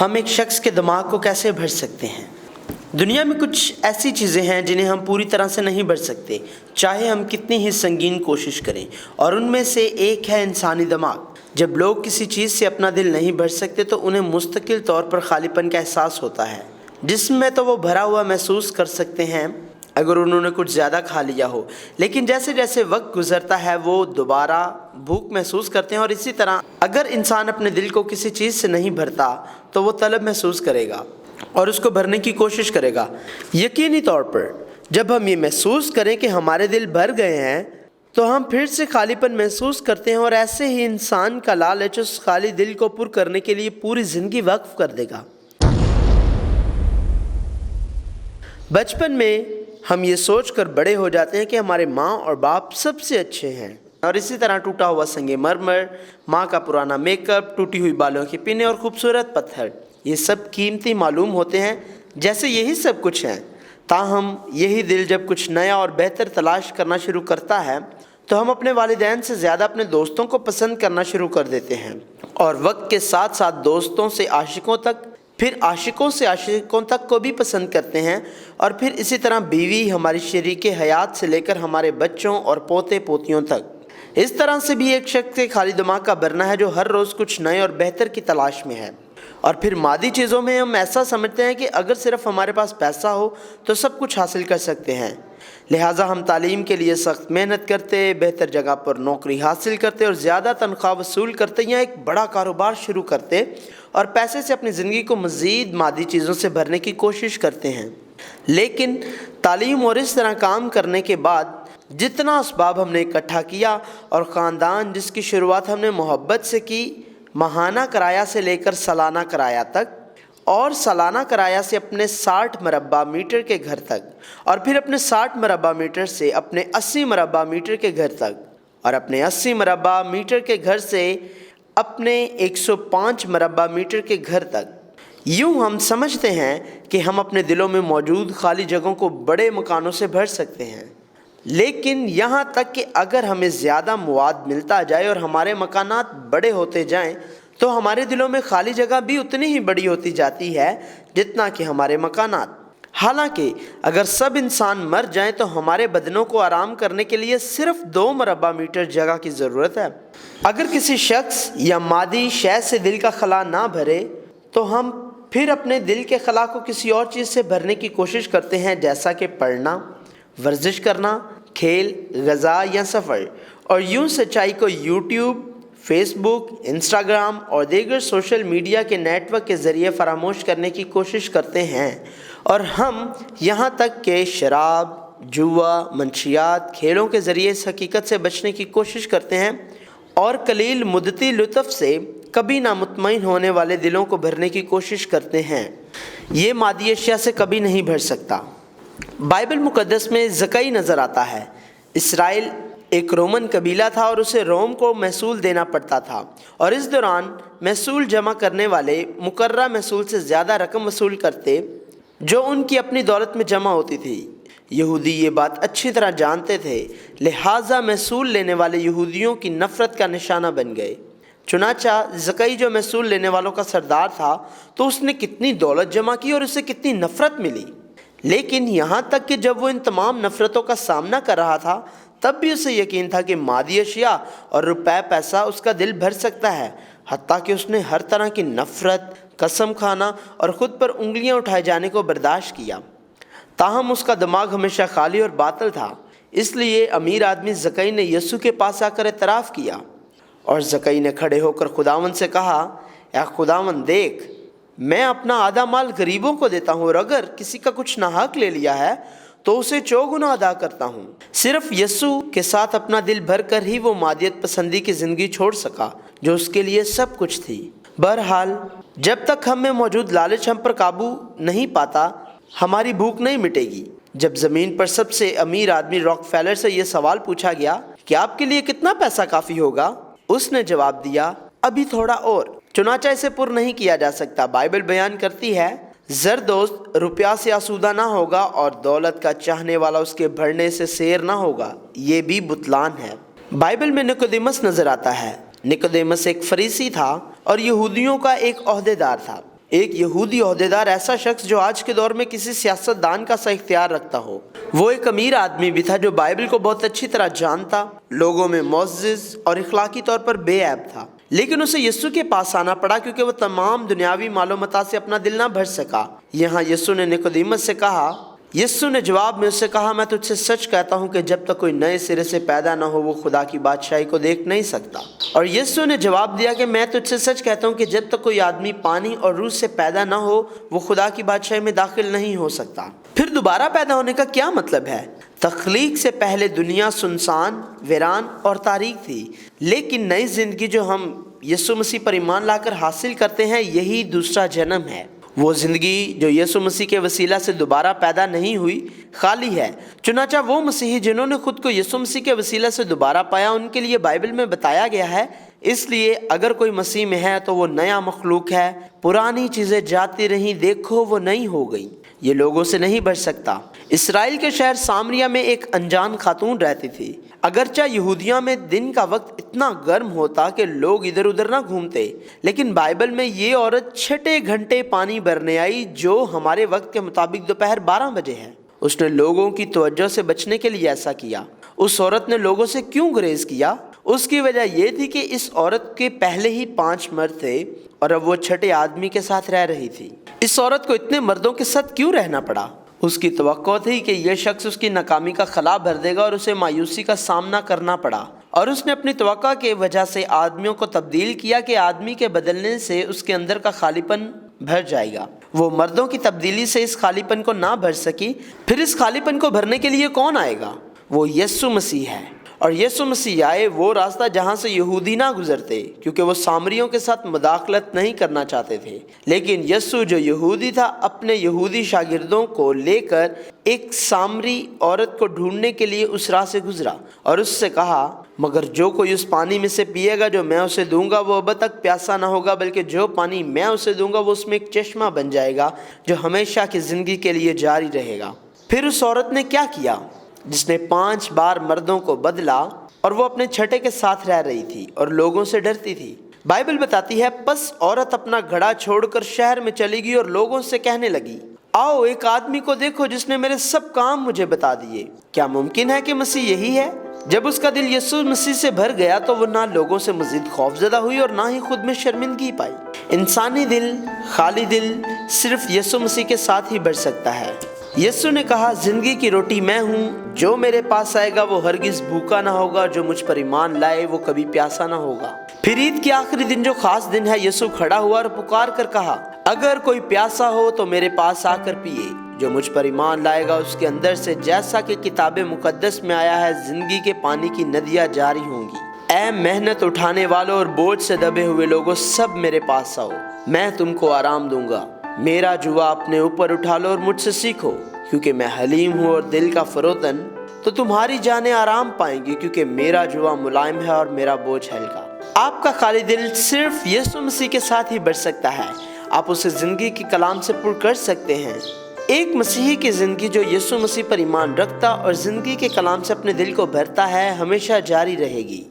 ہم ایک شخص کے دماغ کو کیسے بھر سکتے ہیں؟ دنیا میں کچھ ایسی چیزیں ہیں جنہیں ہم پوری طرح سے نہیں بھر سکتے، چاہے ہم کتنی ہی سنگین کوشش کریں، اور ان میں سے ایک ہے انسانی دماغ۔ جب لوگ کسی چیز سے اپنا دل نہیں بھر سکتے تو انہیں مستقل طور پر خالی پن کا احساس ہوتا ہے۔ جسم میں تو وہ بھرا ہوا محسوس کر سکتے ہیں اگر انہوں نے کچھ زیادہ کھا لیا ہو، لیکن جیسے جیسے وقت گزرتا ہے وہ دوبارہ بھوک محسوس کرتے ہیں، اور اسی طرح اگر انسان اپنے دل کو کسی چیز سے نہیں بھرتا تو وہ طلب محسوس کرے گا اور اس کو بھرنے کی کوشش کرے گا۔ یقینی طور پر جب ہم یہ محسوس کریں کہ ہمارے دل بھر گئے ہیں تو ہم پھر سے خالی پن محسوس کرتے ہیں، اور ایسے ہی انسان کا لالچ اس خالی دل کو پر کرنے کے لیے پوری زندگی وقف کر دے گا۔ بچپن میں ہم یہ سوچ کر بڑے ہو جاتے ہیں کہ ہمارے ماں اور باپ سب سے اچھے ہیں، اور اسی طرح ٹوٹا ہوا سنگ مرمر، ماں کا پرانا میک اپ، ٹوٹی ہوئی بالوں کی پنیں اور خوبصورت پتھر، یہ سب قیمتی معلوم ہوتے ہیں جیسے یہی سب کچھ ہیں۔ تاہم یہی دل جب کچھ نیا اور بہتر تلاش کرنا شروع کرتا ہے تو ہم اپنے والدین سے زیادہ اپنے دوستوں کو پسند کرنا شروع کر دیتے ہیں، اور وقت کے ساتھ ساتھ دوستوں سے عاشقوں تک، پھر عاشقوں سے عاشقوں تک کو بھی پسند کرتے ہیں، اور پھر اسی طرح بیوی، ہماری شریک حیات سے لے کر ہمارے بچوں اور پوتے پوتیوں تک۔ اس طرح سے بھی ایک شخص کے خالی دماغ کا بھرنا ہے جو ہر روز کچھ نئے اور بہتر کی تلاش میں ہے۔ اور پھر مادی چیزوں میں ہم ایسا سمجھتے ہیں کہ اگر صرف ہمارے پاس پیسہ ہو تو سب کچھ حاصل کر سکتے ہیں، لہٰذا ہم تعلیم کے لیے سخت محنت کرتے، بہتر جگہ پر نوکری حاصل کرتے اور زیادہ تنخواہ وصول کرتے، یا ایک بڑا کاروبار شروع کرتے اور پیسے سے اپنی زندگی کو مزید مادی چیزوں سے بھرنے کی کوشش کرتے ہیں۔ لیکن تعلیم اور اس طرح کام کرنے کے بعد جتنا اسباب ہم نے اکٹھا کیا، اور خاندان جس کی شروعات ہم نے محبت سے کی، ماہانہ کرایہ سے لے کر سالانہ کرایہ تک، اور سالانہ کرایہ سے اپنے 60 مربع میٹر کے گھر تک، اور پھر اپنے 60 مربع میٹر سے اپنے 80 مربع میٹر کے گھر تک، اور اپنے 80 مربع میٹر کے گھر سے اپنے 105 مربع میٹر کے گھر تک، یوں ہم سمجھتے ہیں کہ ہم اپنے دلوں میں موجود خالی جگہوں کو بڑے مکانوں سے بھر سکتے ہیں۔ لیکن یہاں تک کہ اگر ہمیں زیادہ مواد ملتا جائے اور ہمارے مکانات بڑے ہوتے جائیں تو ہمارے دلوں میں خالی جگہ بھی اتنی ہی بڑی ہوتی جاتی ہے جتنا کہ ہمارے مکانات۔ حالانکہ اگر سب انسان مر جائیں تو ہمارے بدنوں کو آرام کرنے کے لیے صرف 2 مربع میٹر جگہ کی ضرورت ہے۔ اگر کسی شخص یا مادی شے سے دل کا خلا نہ بھرے تو ہم پھر اپنے دل کے خلا کو کسی اور چیز سے بھرنے کی کوشش کرتے ہیں، جیسا کہ پڑھنا، ورزش کرنا، کھیل، غذا یا سفر، اور یوں سچائی کو یوٹیوب، فیس بک، انسٹاگرام اور دیگر سوشل میڈیا کے نیٹ ورک کے ذریعے فراموش کرنے کی کوشش کرتے ہیں، اور ہم یہاں تک کہ شراب، جوا، منشیات، کھیلوں کے ذریعے اس حقیقت سے بچنے کی کوشش کرتے ہیں، اور قلیل مدتی لطف سے کبھی نہ مطمئن ہونے والے دلوں کو بھرنے کی کوشش کرتے ہیں۔ یہ مادی اشیاء سے کبھی نہیں بھر سکتا۔ بائبل مقدس میں زکئی نظر آتا ہے۔ اسرائیل ایک رومن قبیلہ تھا اور اسے روم کو محصول دینا پڑتا تھا، اور اس دوران محصول جمع کرنے والے مقررہ محصول سے زیادہ رقم وصول کرتے جو ان کی اپنی دولت میں جمع ہوتی تھی۔ یہودی یہ بات اچھی طرح جانتے تھے، لہٰذا محصول لینے والے یہودیوں کی نفرت کا نشانہ بن گئے۔ چنانچہ زکئی جو محصول لینے والوں کا سردار تھا تو اس نے کتنی دولت جمع کی اور اسے کتنی نفرت ملی، لیکن یہاں تک کہ جب وہ ان تمام نفرتوں کا سامنا کر رہا تھا تب بھی اسے یقین تھا کہ مادی اشیاء اور روپے پیسہ اس کا دل بھر سکتا ہے، حتیٰ کہ اس نے ہر طرح کی نفرت، قسم کھانا اور خود پر انگلیاں اٹھائے جانے کو برداشت کیا۔ تاہم اس کا دماغ ہمیشہ خالی اور باطل تھا، اس لیے امیر آدمی زکئی نے یسوع کے پاس آ کر اعتراف کیا، اور زکئی نے کھڑے ہو کر خداوند سے کہا، اے خداوند دیکھ، میں اپنا آدھا مال غریبوں کو دیتا ہوں، اور اگر کسی کا کچھ ناحق لے لیا ہے تو اسے 4 گنا ادا کرتا ہوں۔ صرف یسوع کے ساتھ اپنا دل بھر کر ہی وہ مادیت پسندی کی زندگی چھوڑ سکا جو اس کے لیے سب کچھ تھی۔ بہرحال جب تک ہم میں موجود لالچ ہم پر قابو نہیں پاتا، ہماری بھوک نہیں مٹے گی۔ جب زمین پر سب سے امیر آدمی راک فیلر سے یہ سوال پوچھا گیا کہ آپ کے لیے کتنا پیسہ کافی ہوگا، اس نے جواب دیا، ابھی تھوڑا اور، چنانچہ اسے پر نہیں کیا جا سکتا۔ بائبل بیان کرتی ہے، زر دوست روپیہ سے آسودہ نہ ہوگا اور دولت کا چاہنے والا اس کے بڑھنے سے سیر نہ ہوگا، یہ بھی بطلان ہے۔ بائبل میں نکودیمس نظر آتا ہے۔ نکودیمس ایک فریسی تھا اور یہودیوں کا ایک عہدیدار تھا۔ ایک یہودی عہدیدار ایسا شخص جو آج کے دور میں کسی سیاستدان کا سا اختیار رکھتا ہو، وہ ایک امیر آدمی بھی تھا جو بائبل کو بہت اچھی طرح جانتا، لوگوں میں معزز اور اخلاقی طور پر بے عیب تھا، لیکن اسے یسوع کے پاس آنا پڑا کیونکہ وہ تمام دنیاوی مال و متاع سے اپنا دل نہ بھر سکا۔ یہاں یسوع نے نکودیمس سے کہا، یسوع نے جواب میں اس سے کہا، میں تجھ سے سچ کہتا ہوں کہ جب تک کوئی نئے سرے سے پیدا نہ ہو وہ خدا کی بادشاہی کو دیکھ نہیں سکتا۔ اور یسوع نے جواب دیا کہ میں تجھ سے سچ کہتا ہوں کہ جب تک کوئی آدمی پانی اور روح سے پیدا نہ ہو وہ خدا کی بادشاہی میں داخل نہیں ہو سکتا۔ پھر دوبارہ پیدا ہونے کا کیا مطلب ہے؟ تخلیق سے پہلے دنیا سنسان، ویران اور تاریک تھی، لیکن نئی زندگی جو ہم یسوع مسیح پر ایمان لا کر حاصل کرتے ہیں یہی دوسرا جنم ہے۔ وہ زندگی جو یسوع مسیح کے وسیلہ سے دوبارہ پیدا نہیں ہوئی خالی ہے۔ چنانچہ وہ مسیحی جنہوں نے خود کو یسوع مسیح کے وسیلہ سے دوبارہ پایا ان کے لیے بائبل میں بتایا گیا ہے، اس لیے اگر کوئی مسیح میں ہے تو وہ نیا مخلوق ہے، پرانی چیزیں جاتی رہیں، دیکھو وہ نئی ہو گئی۔ یہ لوگوں سے نہیں بچ سکتا۔ اسرائیل کے شہر سامریہ میں ایک انجان خاتون رہتی تھی۔ اگرچہ یہودیہ میں دن کا وقت اتنا گرم ہوتا کہ لوگ ادھر ادھر نہ گھومتے، لیکن بائبل میں یہ عورت 6 گھنٹے پانی بھرنے آئی جو ہمارے وقت کے مطابق دوپہر 12 بجے ہے۔ اس نے لوگوں کی توجہ سے بچنے کے لیے ایسا کیا۔ اس عورت نے لوگوں سے کیوں گریز کیا؟ اس کی وجہ یہ تھی کہ اس عورت کے پہلے ہی 5 مرد تھے اور اب وہ 6 آدمی کے ساتھ رہ رہی تھی۔ اس عورت کو اتنے مردوں کے ساتھ کیوں رہنا پڑا؟ اس کی توقع تھی کہ یہ شخص اس کی ناکامی کا خلا بھر دے گا اور اسے مایوسی کا سامنا کرنا پڑا، اور اس نے اپنی توقع کی وجہ سے آدمیوں کو تبدیل کیا کہ آدمی کے بدلنے سے اس کے اندر کا خالی پن بھر جائے گا۔ وہ مردوں کی تبدیلی سے اس خالی پن کو نہ بھر سکی، پھر اس خالی پن کو بھرنے کے لیے کون آئے گا؟ وہ یسوع مسیح ہے۔ اور یسوع مسیح آئے وہ راستہ جہاں سے یہودی نہ گزرتے، کیونکہ وہ سامریوں کے ساتھ مداخلت نہیں کرنا چاہتے تھے، لیکن یسوع جو یہودی تھا اپنے یہودی شاگردوں کو لے کر ایک سامری عورت کو ڈھونڈنے کے لیے اس راہ سے گزرا اور اس سے کہا، مگر جو کوئی اس پانی میں سے پیے گا جو میں اسے دوں گا وہ اب تک پیاسا نہ ہوگا، بلکہ جو پانی میں اسے دوں گا وہ اس میں ایک چشمہ بن جائے گا جو ہمیشہ کی زندگی کے لیے جاری رہے گا۔ پھر اس عورت نے کیا کیا جس نے 5 بار مردوں کو بدلا اور وہ اپنے 6 کے ساتھ رہ رہی تھی اور لوگوں سے ڈرتی تھی؟ بائبل بتاتی ہے، پس عورت اپنا گھڑا چھوڑ کر شہر میں چلی گئی اور لوگوں سے کہنے لگی، آؤ ایک آدمی کو دیکھو جس نے میرے سب کام مجھے بتا دیے۔ کیا ممکن ہے کہ مسیح یہی ہے؟ جب اس کا دل یسوع مسیح سے بھر گیا تو وہ نہ لوگوں سے مزید خوف زدہ ہوئی اور نہ ہی خود میں شرمندگی پائی۔ انسانی دل، خالی دل صرف یسوع مسیح کے ساتھ ہی بھر سکتا ہے۔ یسوع نے کہا، زندگی کی روٹی میں ہوں، جو میرے پاس آئے گا وہ ہرگز بھوکا نہ ہوگا، جو مجھ پر ایمان لائے وہ کبھی پیاسا نہ ہوگا۔ پھر عید کے آخری دن جو خاص دن ہے، یسوع کھڑا ہوا اور پکار کر کہا، اگر کوئی پیاسا ہو تو میرے پاس آ کر پیے، جو مجھ پر ایمان لائے گا اس کے اندر سے جیسا کہ کتاب مقدس میں آیا ہے زندگی کے پانی کی ندیاں جاری ہوں گی۔ اے محنت اٹھانے والوں اور بوجھ سے دبے ہوئے لوگوں، سب میرے پاس آؤ، میں تم کو آرام دوں گا۔ میرا جوا اپنے اوپر اٹھا لو اور مجھ سے سیکھو، کیونکہ میں حلیم ہوں اور دل کا فروتن، تو تمہاری جانیں آرام پائیں گی، کیونکہ میرا جوا ملائم ہے اور میرا بوجھ ہلکا۔ آپ کا خالی دل صرف یسوع مسیح کے ساتھ ہی بڑھ سکتا ہے۔ آپ اسے زندگی کے کلام سے پر کر سکتے ہیں۔ ایک مسیحی کی زندگی جو یسوع مسیح پر ایمان رکھتا اور زندگی کے کلام سے اپنے دل کو بھرتا ہے ہمیشہ جاری رہے گی۔